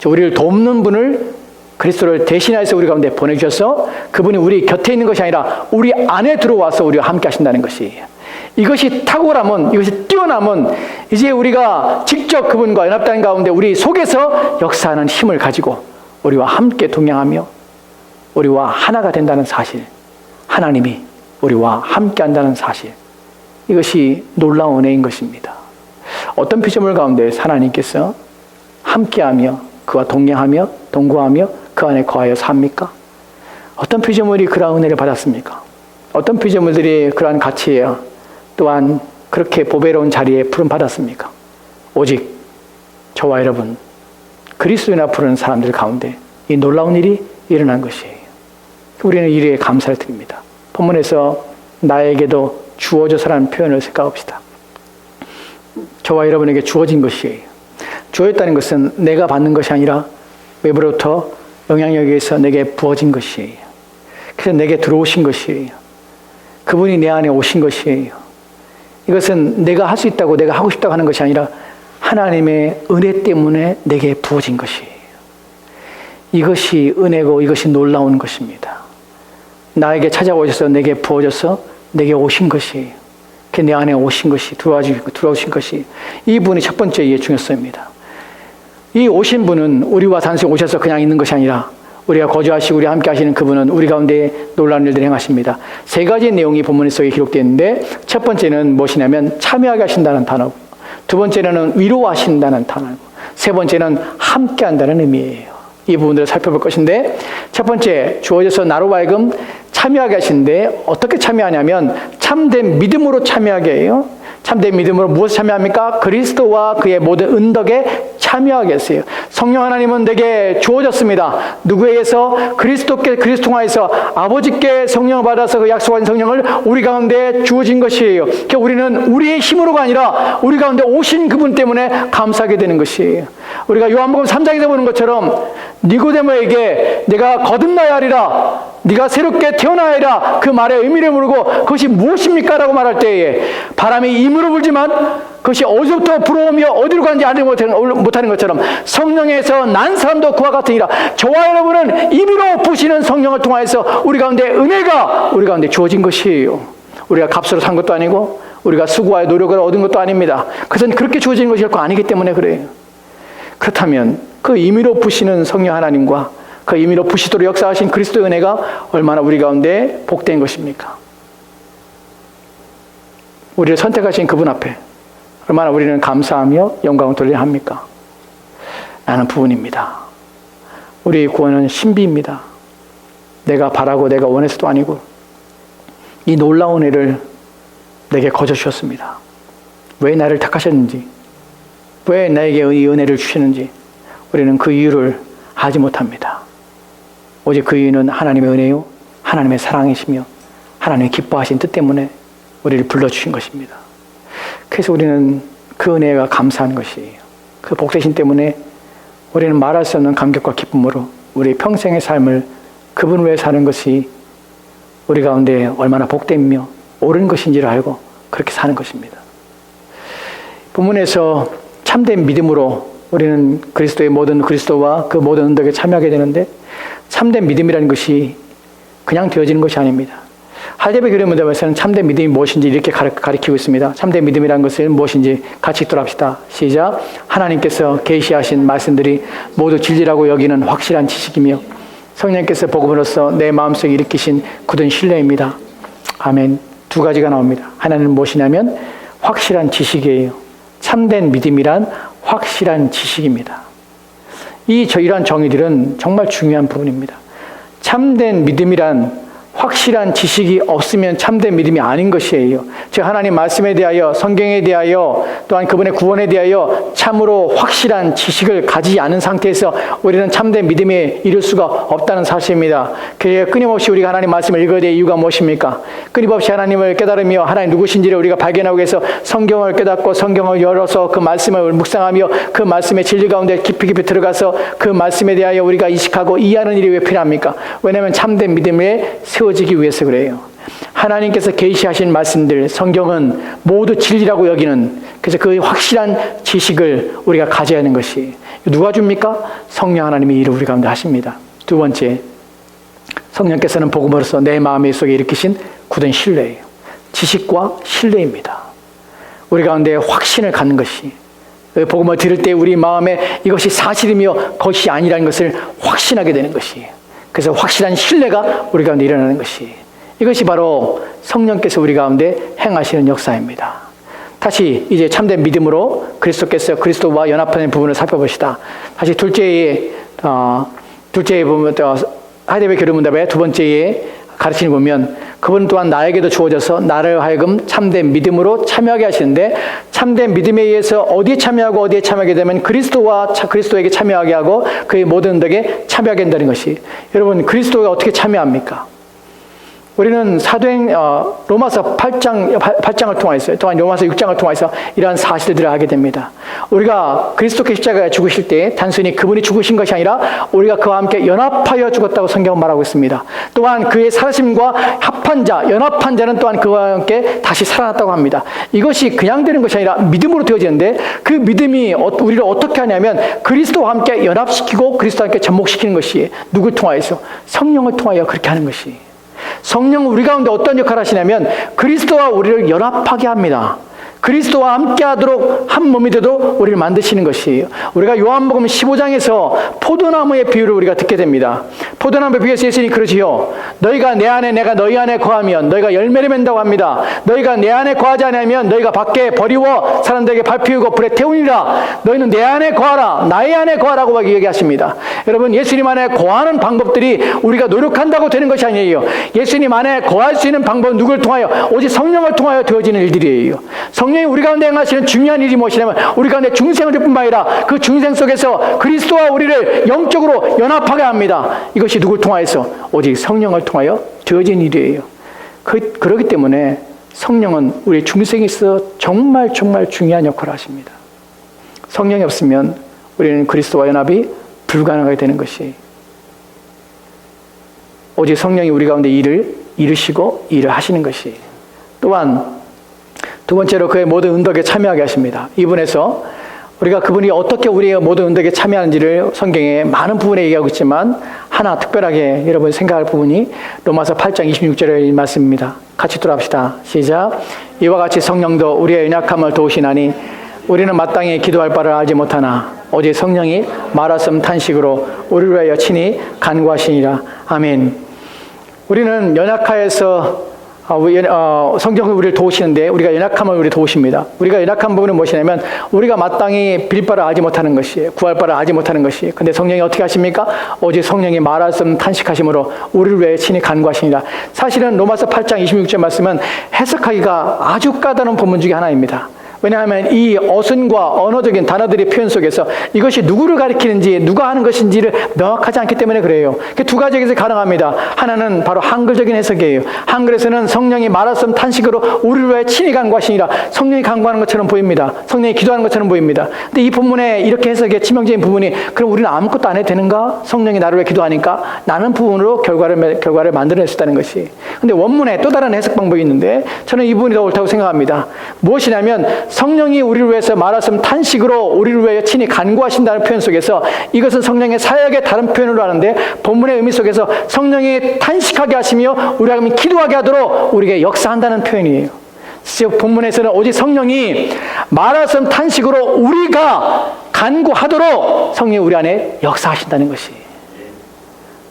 우리를 돕는 분을 그리스도를 대신해서 우리 가운데 보내주셔서 그분이 우리 곁에 있는 것이 아니라 우리 안에 들어와서 우리와 함께 하신다는 것이에요. 이것이 탁월함은, 이것이 뛰어남은 이제 우리가 직접 그분과 연합된 가운데 우리 속에서 역사하는 힘을 가지고 우리와 함께 동행하며 우리와 하나가 된다는 사실, 하나님이 우리와 함께 한다는 사실, 이것이 놀라운 은혜인 것입니다. 어떤 피조물 가운데 하나님께서 함께하며 그와 동행하며 동거하며 그 안에 거하여 삽니까? 어떤 피조물이 그러한 은혜를 받았습니까? 어떤 피조물들이 그러한 가치에 또한 그렇게 보배로운 자리에 부름 받았습니까? 오직 저와 여러분 그리스도인이라 부르는 사람들 가운데 이 놀라운 일이 일어난 것이에요. 우리는 이에 감사를 드립니다. 본문에서 나에게도 주어져서라는 표현을 생각합시다. 저와 여러분에게 주어진 것이에요. 주어졌다는 것은 내가 받는 것이 아니라 외부로부터 영향력에 의해서 내게 부어진 것이에요. 그래서 내게 들어오신 것이에요. 그분이 내 안에 오신 것이에요. 이것은 내가 할 수 있다고 내가 하고 싶다고 하는 것이 아니라 하나님의 은혜 때문에 내게 부어진 것이에요. 이것이 은혜고 이것이 놀라운 것입니다. 나에게 찾아오셔서 내게 부어져서 내게 오신 것이에요. 내 안에 오신 것이 들어오신 것이 이 분이 첫 번째 이해 중요성입니다. 이 오신 분은 우리와 단순히 오셔서 그냥 있는 것이 아니라 우리가 거주하시고 우리와 함께 하시는 그분은 우리 가운데 놀라운 일들을 행하십니다. 세 가지 내용이 본문 속에 기록되어 있는데 첫 번째는 무엇이냐면 참여하게 하신다는 단어고, 두 번째는 위로하신다는 단어고, 세 번째는 함께 한다는 의미예요. 이 부분들을 살펴볼 것인데 첫 번째 주어져서 나로 하여금 참여하게 하시는데 어떻게 참여하냐면 참된 믿음으로 참여하게 해요. 참된 믿음으로 무엇을 참여합니까? 그리스도와 그의 모든 은덕에 참여하게 했어요. 성령 하나님은 내게 주어졌습니다. 누구에게서? 그리스도 통하여서 아버지께 성령을 받아서 그 약속한 성령을 우리 가운데 주어진 것이에요. 그러니까 우리는 우리의 힘으로가 아니라 우리 가운데 오신 그분 때문에 감사하게 되는 것이에요. 우리가 요한복음 3장에서 보는 것처럼 니고데모에게 내가 거듭나야 하리라, 네가 새롭게 태어나야 하리라 그 말의 의미를 모르고 그것이 무엇입니까? 라고 말할 때에 바람이 임으로 불지만 그것이 어디서부터 불어오며 어디로 가는지 알지 못하는 것처럼 성령에서 난 사람도 그와 같으니라. 저와 여러분은 임의로 부시는 성령을 통하여서 우리 가운데 은혜가 우리 가운데 주어진 것이에요. 우리가 값으로 산 것도 아니고 우리가 수고와 노력을 얻은 것도 아닙니다. 그것은 그렇게 주어진 것이 결코 아니기 때문에 그래요. 그렇다면 그 임의로 부시는 성령 하나님과 그 임의로 부시도록 역사하신 그리스도의 은혜가 얼마나 우리 가운데 복된 것입니까? 우리를 선택하신 그분 앞에 얼마나 우리는 감사하며 영광을 돌려야 합니까? 라는 부분입니다. 우리의 구원은 신비입니다. 내가 바라고 내가 원해서도 아니고 이 놀라운 은혜를 내게 거저 주셨습니다. 왜 나를 택하셨는지, 왜 나에게 이 은혜를 주시는지 우리는 그 이유를 알지 못합니다. 오직 그 이유는 하나님의 은혜요, 하나님의 사랑이시며 하나님의 기뻐하신 뜻 때문에 우리를 불러주신 것입니다. 그래서 우리는 그 은혜가 감사한 것이에요. 그 복되심 때문에 우리는 말할 수 없는 감격과 기쁨으로 우리 평생의 삶을 그분을 위해 사는 것이 우리 가운데 얼마나 복되며 옳은 것인지를 알고 그렇게 사는 것입니다. 본문에서 참된 믿음으로 우리는 그리스도의 모든 그리스도와 그 모든 언덕에 참여하게 되는데 참된 믿음이라는 것이 그냥 되어지는 것이 아닙니다. 할대배 교회문답에서는 참된 믿음이 무엇인지 이렇게 가리키고 있습니다. 참된 믿음이라는 것은 무엇인지 같이 읽도록 합시다. 시작. 하나님께서 계시하신 말씀들이 모두 진리라고 여기는 확실한 지식이며 성령께서 복음으로써 내 마음속에 일으키신 굳은 신뢰입니다. 아멘. 두 가지가 나옵니다. 하나는 무엇이냐면 확실한 지식이에요. 참된 믿음이란 확실한 지식입니다. 이러한 정의들은 정말 중요한 부분입니다. 참된 믿음이란 확실한 지식이 없으면 참된 믿음이 아닌 것이에요. 즉 하나님 말씀에 대하여 성경에 대하여 또한 그분의 구원에 대하여 참으로 확실한 지식을 가지지 않은 상태에서 우리는 참된 믿음에 이를 수가 없다는 사실입니다. 그래서 끊임없이 우리가 하나님 말씀을 읽어야 될 이유가 무엇입니까? 끊임없이 하나님을 깨달으며 하나님 누구신지를 우리가 발견하기 위해서 성경을 깨닫고 성경을 열어서 그 말씀을 묵상하며 그 말씀의 진리 가운데 깊이 들어가서 그 말씀에 대하여 우리가 인식하고 이해하는 일이 왜 필요합니까? 왜냐하면 참된 믿음에 세워지기 위해서 그래요. 하나님께서 계시하신 말씀들, 성경은 모두 진리라고 여기는, 그래서 그 확실한 지식을 우리가 가져야 하는 것이 누가 줍니까? 성령 하나님이 이를 우리 가운데 하십니다. 두 번째, 성령께서는 복음으로써 내 마음의 속에 일으키신 굳은 신뢰예요. 지식과 신뢰입니다. 우리 가운데 확신을 갖는 것이, 복음을 들을 때 우리 마음에 이것이 사실이며 것이 아니라는 것을 확신하게 되는 것이에요. 그래서 확실한 신뢰가 우리 가운데 일어나는 것이, 이것이 바로 성령께서 우리 가운데 행하시는 역사입니다. 다시 이제 참된 믿음으로 그리스도께서 그리스도와 연합하는 부분을 살펴봅시다. 다시 둘째에 보면 하이데베 교류문답의 두 번째에 가르치는 보면 그분 또한 나에게도 주어져서 나를 하여금 참된 믿음으로 참여하게 하시는데, 참된 믿음에 의해서 어디에 참여하고 어디에 참여하게 되면 그리스도에게 참여하게 하고 그의 모든 언덕에 참여하게 된다는 것이, 여러분 그리스도가 어떻게 참여합니까? 우리는 로마서 8장을 통해서, 또한 로마서 6장을 통해서 이러한 사실들을 하게 됩니다. 우리가 그리스도께 십자가에 죽으실 때 단순히 그분이 죽으신 것이 아니라 우리가 그와 함께 연합하여 죽었다고 성경은 말하고 있습니다. 또한 그의 살아심과 합한 자, 연합한 자는 또한 그와 함께 다시 살아났다고 합니다. 이것이 그냥 되는 것이 아니라 믿음으로 되어지는데, 그 믿음이 우리를 어떻게 하냐면 그리스도와 함께 연합시키고 그리스도와 함께 접목시키는 것이 누굴 통하여서? 성령을 통하여 그렇게 하는 것이. 성령은 우리 가운데 어떤 역할을 하시냐면 그리스도와 우리를 연합하게 합니다. 그리스도와 함께 하도록 한 몸이 되도록 우리를 만드시는 것이에요. 우리가 요한복음 15장에서 포도나무의 비유를 우리가 듣게 됩니다. 포도나무의 비유에서 예수님이 그러지요. 너희가 내 안에 내가 너희 안에 거하면 너희가 열매를 맺는다고 합니다. 너희가 내 안에 거하지 않으면 너희가 밖에 버리워 사람들에게 밟히고 불에 태우니라. 너희는 내 안에 거하라, 나의 안에 거하라고 얘기하십니다. 여러분, 예수님 안에 거하는 방법들이 우리가 노력한다고 되는 것이 아니에요. 예수님 안에 거할 수 있는 방법은 누구를 통하여? 오직 성령을 통하여 되어지는 일들이에요. 성령이 우리 가운데 행하시는 중요한 일이 무엇이냐면 우리 가운데 중생을 줄 뿐만 아니라 그 중생 속에서 그리스도와 우리를 영적으로 연합하게 합니다. 이것이 누굴 통하여서? 오직 성령을 통하여 되어진 일이에요. 그렇기 때문에 성령은 우리 중생에 있어 정말 중요한 역할을 하십니다. 성령이 없으면 우리는 그리스도와 연합이 불가능하게 되는 것이, 오직 성령이 우리 가운데 일을 이루시고 일을 하시는 것이. 또한 두 번째로 그의 모든 은덕에 참여하게 하십니다. 이분에서 우리가 그분이 어떻게 우리의 모든 은덕에 참여하는지를 성경에 많은 부분에 얘기하고 있지만 하나 특별하게 여러분 생각할 부분이 로마서 8장 26절의 말씀입니다. 같이 돌아갑시다. 시작. 이와 같이 성령도 우리의 연약함을 도우시나니 우리는 마땅히 기도할 바를 알지 못하나 오직 성령이 말하심 탄식으로 우리를 위하여 친히 간구하시니라. 아멘. 우리는 연약하여서 성경은 우리를 도우시는데 우리가 연약함을 우리 도우십니다. 우리가 연약한 부분은 무엇이냐면 우리가 마땅히 빌 바를 알지 못하는 것이에요. 구할 바를 알지 못하는 것이에요. 근데 성령이 어떻게 하십니까? 오직 성령이 말하심 탄식하심으로 우리를 위해 친히 간구하시니라. 사실은 로마서 8장 26절 말씀은 해석하기가 아주 까다로운 본문 중에 하나입니다. 왜냐하면 이 어순과 언어적인 단어들의 표현 속에서 이것이 누구를 가리키는지 누가 하는 것인지를 명확하지 않기 때문에 그래요. 두 가지에서 가능합니다. 하나는 바로 한글적인 해석이에요. 한글에서는 성령이 말하심 탄식으로 우리를 위해 친히 간구하시니라. 성령이 간구하는 것처럼 보입니다. 성령이 기도하는 것처럼 보입니다. 근데 이 본문에 이렇게 해석의 치명적인 부분이 그럼 우리는 아무것도 안 해도 되는가? 성령이 나를 위해 기도하니까 나는 부분으로 결과를 만들어낼 수 있다는 것이. 근데 원문에 또 다른 해석 방법이 있는데 저는 이 부분이 더 옳다고 생각합니다. 무엇이냐면 성령이 우리를 위해서 말하심 탄식으로 우리를 위해 친히 간구하신다는 표현 속에서 이것은 성령의 사역의 다른 표현으로 하는데 본문의 의미 속에서 성령이 탄식하게 하시며 우리가 그러면 기도하게 하도록 우리에게 역사한다는 표현이에요. 본문에서는 오직 성령이 말하심 탄식으로 우리가 간구하도록 성령이 우리 안에 역사하신다는 것이.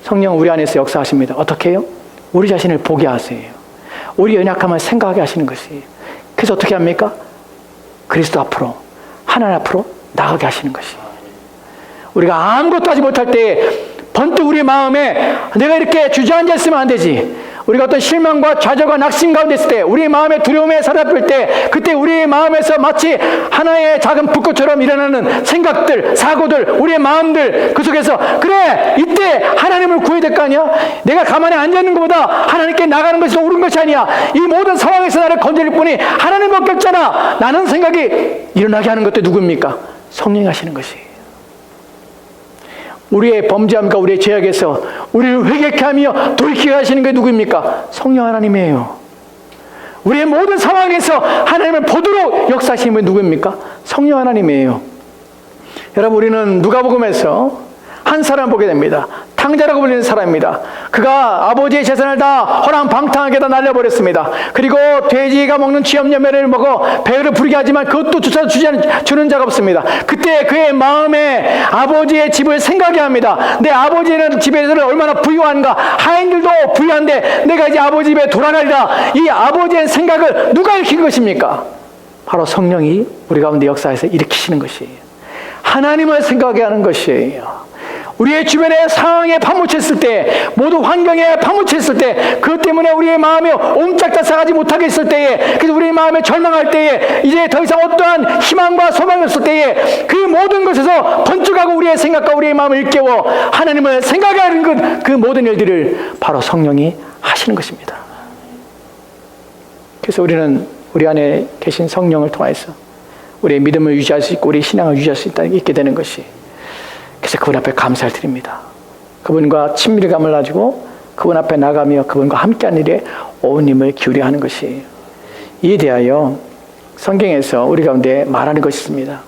성령은 우리 안에서 역사하십니다. 어떻게 해요? 우리 자신을 보게 하세요. 우리 연약함을 생각하게 하시는 것이. 그래서 어떻게 합니까? 그리스도 앞으로, 하나님 앞으로 나가게 하시는 것이. 우리가 아무것도 하지 못할 때 번뜩 우리 마음에 내가 이렇게 주저앉아 있으면 안 되지. 우리가 어떤 실망과 좌절과 낙심 가운데 있을 때, 우리 마음의 두려움에 사로잡힐 때, 그때 우리 마음에서 마치 하나의 작은 불꽃처럼 일어나는 생각들, 사고들, 우리의 마음들, 그 속에서 그래 이때 하나님을 구해야 될 거 아니야? 내가 가만히 앉아있는 것보다 하나님께 나가는 것이 더 옳은 것이 아니야. 이 모든 상황에서 나를 건져줄 분이 하나님밖에 없잖아. 라는 생각이 일어나게 하는 것도 누구입니까? 성령이 하시는 것이. 우리의 범죄함과 우리의 죄악에서 우리를 회개케 하며 돌이키게 하시는 게 누구입니까? 성령 하나님이에요. 우리의 모든 상황에서 하나님을 보도록 역사하시는 분 누구입니까? 성령 하나님이에요. 여러분, 우리는 누가복음에서 한 사람 보게 됩니다. 탕자라고 불리는 사람입니다. 그가 아버지의 재산을 다 허랑방탕하게 다 날려버렸습니다. 그리고 돼지가 먹는 취업열매를 먹어 배를 부르게 하지만 그것도 주는 자가 없습니다. 그때 그의 마음에 아버지의 집을 생각해 합니다. 내 아버지는 집에서는 얼마나 부유한가. 하인들도 부유한데 내가 이제 아버지 집에 돌아가리라. 이 아버지의 생각을 누가 일으킨 것입니까? 바로 성령이 우리 가운데 역사에서 일으키시는 것이에요. 하나님을 생각하게 하는 것이에요. 우리의 주변의 상황에 파묻혔을 때, 모두 환경에 파묻혔을 때, 그것 때문에 우리의 마음이 옴짝달싹하지 못하게 있을 때에, 그래서 우리의 마음에 절망할 때에, 이제 더 이상 어떠한 희망과 소망이 없을 때에, 그 모든 것에서 번쩍하고 우리의 생각과 우리의 마음을 일깨워 하나님을 생각하는 그 모든 일들을 바로 성령이 하시는 것입니다. 그래서 우리는 우리 안에 계신 성령을 통해서 우리의 믿음을 유지할 수 있고 우리의 신앙을 유지할 수 있게 되는 것이. 그래서 그분 앞에 감사를 드립니다. 그분과 친밀감을 가지고 그분 앞에 나가며 그분과 함께한 일에 온 힘을 기울여 하는 것이에요. 이에 대하여 성경에서 우리 가운데 말하는 것이 있습니다.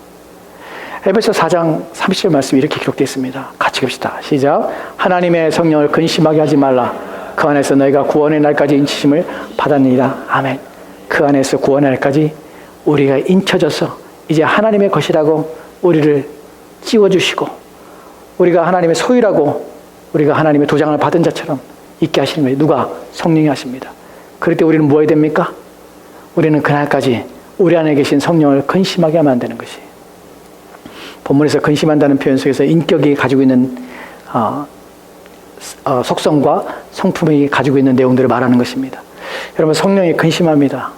에베소 4장 30절 말씀이 이렇게 기록되어 있습니다. 같이 봅시다. 시작. 하나님의 성령을 근심하게 하지 말라. 그 안에서 너희가 구원의 날까지 인치심을 받았느니라. 아멘. 그 안에서 구원의 날까지 우리가 인쳐져서 이제 하나님의 것이라고 우리를 찌워주시고 우리가 하나님의 소유라고 우리가 하나님의 도장을 받은 자처럼 있게 하시는 거예요. 누가? 성령이 하십니다. 그럴 때 우리는 뭐 해야 됩니까? 우리는 그날까지 우리 안에 계신 성령을 근심하게 하면 안 되는 것이에요. 본문에서 근심한다는 표현 속에서 인격이 가지고 있는 속성과 성품이 가지고 있는 내용들을 말하는 것입니다. 여러분, 성령이 근심합니다.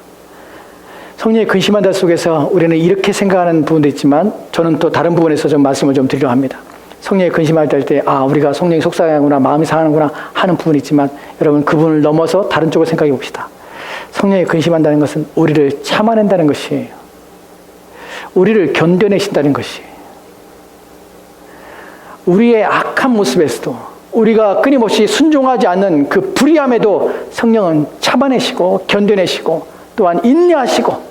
성령이 근심한다 속에서 우리는 이렇게 생각하는 부분도 있지만 저는 또 다른 부분에서 좀 말씀을 좀 드리려고 합니다. 성령이 근심할 때 우리가 성령이 속상하구나, 마음이 상하는구나 하는 부분이 있지만 여러분, 그 부분을 넘어서 다른 쪽을 생각해 봅시다. 성령이 근심한다는 것은 우리를 참아낸다는 것이에요. 우리를 견뎌내신다는 것이에요. 우리의 악한 모습에서도 우리가 끊임없이 순종하지 않는 그 불의함에도 성령은 참아내시고 견뎌내시고 또한 인내하시고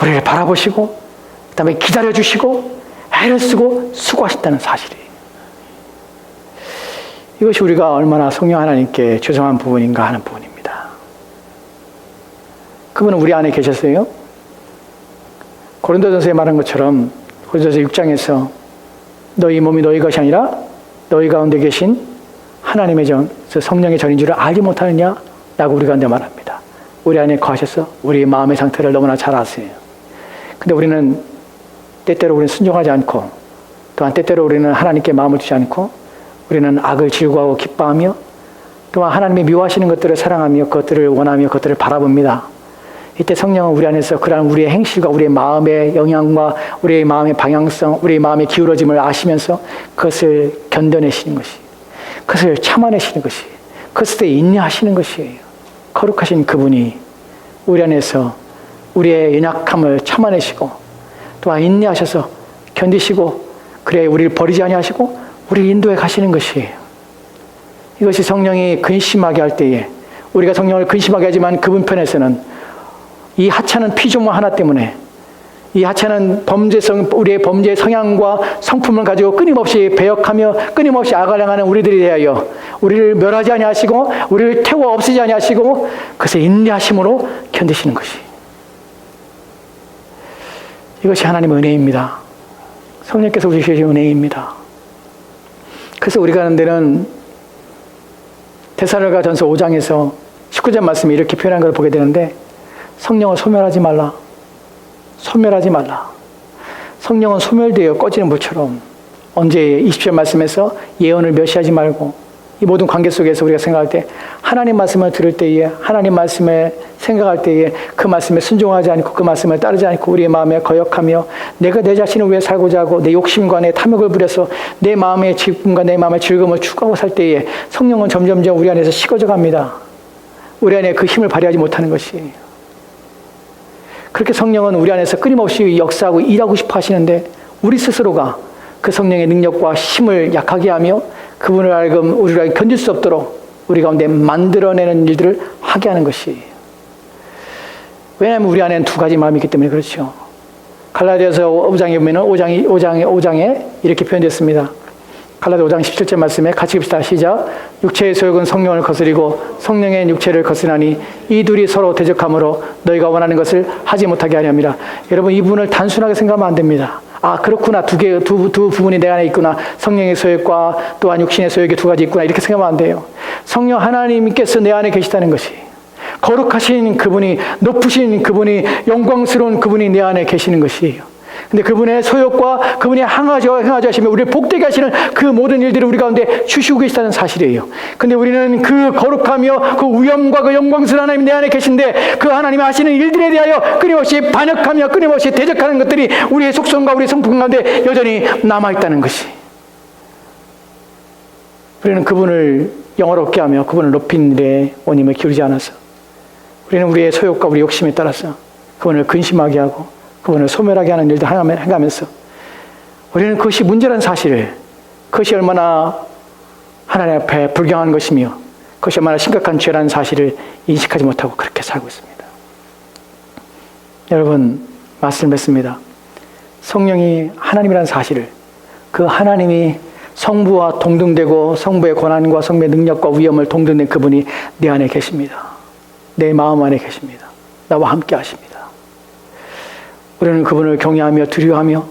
우리를 바라보시고 그 다음에 기다려주시고 애를 쓰고 수고하신다는 사실이에요. 이것이 우리가 얼마나 성령 하나님께 죄송한 부분인가 하는 부분입니다. 그분은 우리 안에 계셨어요. 고린도전서에 말한 것처럼 고린도전서 6장에서 너희 몸이 너희 것이 아니라 너희 가운데 계신 하나님의 성령의 전인 줄을 알지 못하느냐? 라고 우리 가운데 말합니다. 우리 안에 거하셔서 우리 마음의 상태를 너무나 잘 아세요. 근데 우리는 때때로 우리는 순종하지 않고 또한 때때로 우리는 하나님께 마음을 두지 않고 우리는 악을 즐거워하고 기뻐하며 또한 하나님이 미워하시는 것들을 사랑하며 그것들을 원하며 그것들을 바라봅니다. 이때 성령은 우리 안에서 그러한 우리의 행실과 우리의 마음의 영향과 우리의 마음의 방향성, 우리의 마음의 기울어짐을 아시면서 그것을 견뎌내시는 것이, 그것을 참아내시는 것이, 그것에 인내하시는 것이에요. 거룩하신 그분이 우리 안에서 우리의 연약함을 참아내시고 또한 인내하셔서 견디시고 그래 우리를 버리지 아니하시고 우리를 인도해 가시는 것이에요. 이것이 성령이 근심하게 할 때에 우리가 성령을 근심하게 하지만 그분 편에서는 이 하찮은 피조물 하나 때문에 이 하찮은 우리의 범죄 성향과 성품을 가지고 끊임없이 배역하며 끊임없이 악을 행하는 우리들에 대하여 우리를 멸하지 아니하시고 우리를 태워 없애지 아니하시고 그것을 인내하심으로 견디시는 것이, 이것이 하나님의 은혜입니다. 성령께서 우리 주신 은혜입니다. 그래서 우리가 하는 데는 데살로니가전서 5장에서 19절 말씀이 이렇게 표현한 걸 보게 되는데 성령을 소멸하지 말라. 소멸하지 말라. 성령은 소멸되어 꺼지는 불처럼 언제 20절 말씀에서 예언을 멸시하지 말고 이 모든 관계 속에서 우리가 생각할 때 하나님 말씀을 들을 때에 하나님 말씀을 생각할 때에 그 말씀에 순종하지 않고 그 말씀을 따르지 않고 우리의 마음에 거역하며 내가 내 자신을 위해 살고자 하고 내 욕심과 내 탐욕을 부려서 내 마음의 기쁨과 내 마음의 즐거움을 추구하고 살 때에 성령은 점점점 우리 안에서 식어져 갑니다. 우리 안에 그 힘을 발휘하지 못하는 것이에요. 그렇게 성령은 우리 안에서 끊임없이 역사하고 일하고 싶어 하시는데 우리 스스로가 그 성령의 능력과 힘을 약하게 하며 그분을 알금 우리가 견딜 수 없도록 우리 가운데 만들어내는 일들을 하게 하는 것이에요. 왜냐하면 우리 안에는 두 가지 마음이 있기 때문에 그렇죠. 갈라디아서 5장에 보면 5장에 이렇게 표현됐습니다. 갈라디아 5장 17절 말씀에 같이 봅시다. 시작. 육체의 소욕은 성령을 거스리고 성령의 육체를 거스르나니 이 둘이 서로 대적함으로 너희가 원하는 것을 하지 못하게 하려 함이라. 여러분 이 부분을 단순하게 생각하면 안 됩니다. 아 그렇구나 두 부분이 내 안에 있구나. 성령의 소욕과 또한 육신의 소욕이 두 가지 있구나 이렇게 생각하면 안 돼요. 성령 하나님께서 내 안에 계시다는 것이, 거룩하신 그분이, 높으신 그분이, 영광스러운 그분이 내 안에 계시는 것이에요. 근데 그분의 소욕과 그분의 행하지 하시며 우리를 복되게 하시는 그 모든 일들을 우리 가운데 주시고 계시다는 사실이에요. 근데 우리는 그 거룩하며 그 위엄과 그 영광스러운 하나님 내 안에 계신데 그 하나님이 하시는 일들에 대하여 끊임없이 반역하며 끊임없이 대적하는 것들이 우리의 속성과 우리의 성품 가운데 여전히 남아있다는 것이, 우리는 그분을 영화롭게 하며 그분을 높인 일에 온 힘을 기울이지 않아서 우리는 우리의 소욕과 우리 욕심에 따라서 그분을 근심하게 하고 그분을 소멸하게 하는 일도 행하면서 우리는 그것이 문제라는 사실을, 그것이 얼마나 하나님 앞에 불경한 것이며 그것이 얼마나 심각한 죄라는 사실을 인식하지 못하고 그렇게 살고 있습니다. 여러분 말씀을 맺습니다. 성령이 하나님이라는 사실을, 그 하나님이 성부와 동등되고 성부의 권한과 성부의 능력과 위엄을 동등된 그분이 내 안에 계십니다. 내 마음 안에 계십니다. 나와 함께 하십니다. 우리는 그분을 경외하며 두려워하며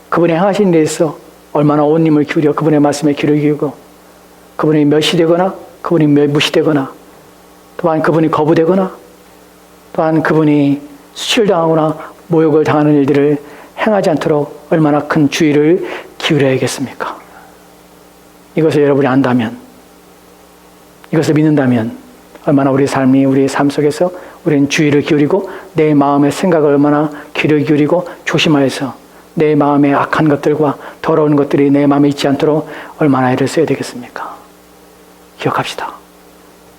그분이 행하신 데 있어 얼마나 온 힘을 기울여 그분의 말씀에 귀를 기울이고 그분이 멸시되거나 그분이 무시되거나 또한 그분이 거부되거나 또한 그분이 수출당하거나 모욕을 당하는 일들을 행하지 않도록 얼마나 큰 주의를 기울여야겠습니까? 이것을 여러분이 안다면, 이것을 믿는다면 얼마나 우리의 삶 속에서 우리는 주의를 기울이고 내 마음의 생각을 얼마나 귀를 기울이고 조심하여서 내 마음의 악한 것들과 더러운 것들이 내 마음에 있지 않도록 얼마나 애를 써야 되겠습니까? 기억합시다.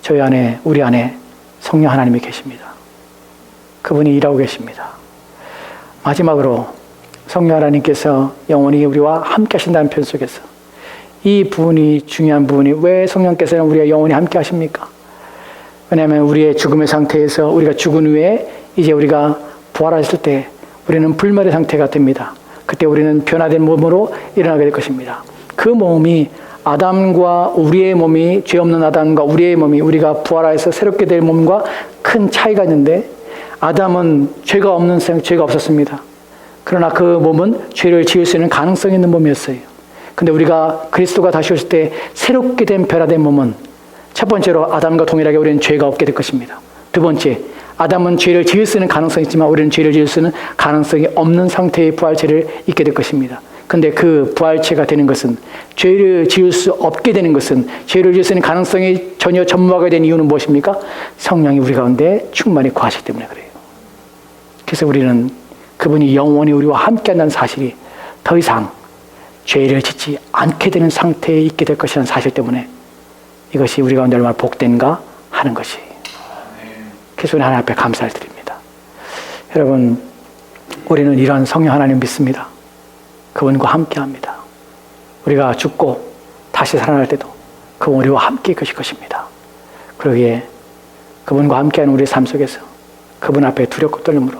저희 안에, 우리 안에 성령 하나님이 계십니다. 그분이 일하고 계십니다. 마지막으로 성령 하나님께서 영원히 우리와 함께 하신다는 편 속에서 이 부분이 중요한 부분이, 왜 성령께서는 우리와 영원히 함께 하십니까? 왜냐하면 우리의 죽음의 상태에서 우리가 죽은 후에 이제 우리가 부활했을 때 우리는 불멸의 상태가 됩니다. 그때 우리는 변화된 몸으로 일어나게 될 것입니다. 그 몸이 아담과 우리의 몸이, 죄 없는 아담과 우리의 몸이, 우리가 부활하여서 새롭게 될 몸과 큰 차이가 있는데, 아담은 죄가 없었습니다. 그러나 그 몸은 죄를 지을 수 있는 가능성이 있는 몸이었어요. 근데 우리가 그리스도가 다시 오실 때 새롭게 된 변화된 몸은, 첫 번째로 아담과 동일하게 우리는 죄가 없게 될 것입니다. 두 번째, 아담은 죄를 지을 수 있는 가능성이 있지만 우리는 죄를 지을 수 있는 가능성이 없는 상태의 부활체를 입게 될 것입니다. 근데 그 부활체가 되는 것은, 죄를 지을 수 없게 되는 것은, 죄를 지을 수 있는 가능성이 전혀 전무하게 된 이유는 무엇입니까? 성령이 우리 가운데 충만히 거하시기 때문에 그래요. 그래서 우리는 그분이 영원히 우리와 함께 한다는 사실이, 더 이상 죄를 짓지 않게 되는 상태에 있게 될 것이라는 사실 때문에 이것이 우리 가운데 얼마나 복된가 하는 것이. 그래서 우리 하나님 앞에 감사를 드립니다. 여러분, 우리는 이러한 성령 하나님 믿습니다. 그분과 함께 합니다. 우리가 죽고 다시 살아날 때도 그분 우리와 함께 계실 것입니다. 그러기에 그분과 함께하는 우리의 삶 속에서 그분 앞에 두렵고 떨림으로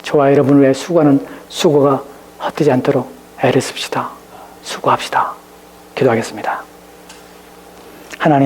저와 여러분의 수고하는 수고가 헛되지 않도록 애를 씁시다. 수고합시다. 기도하겠습니다. 하나님,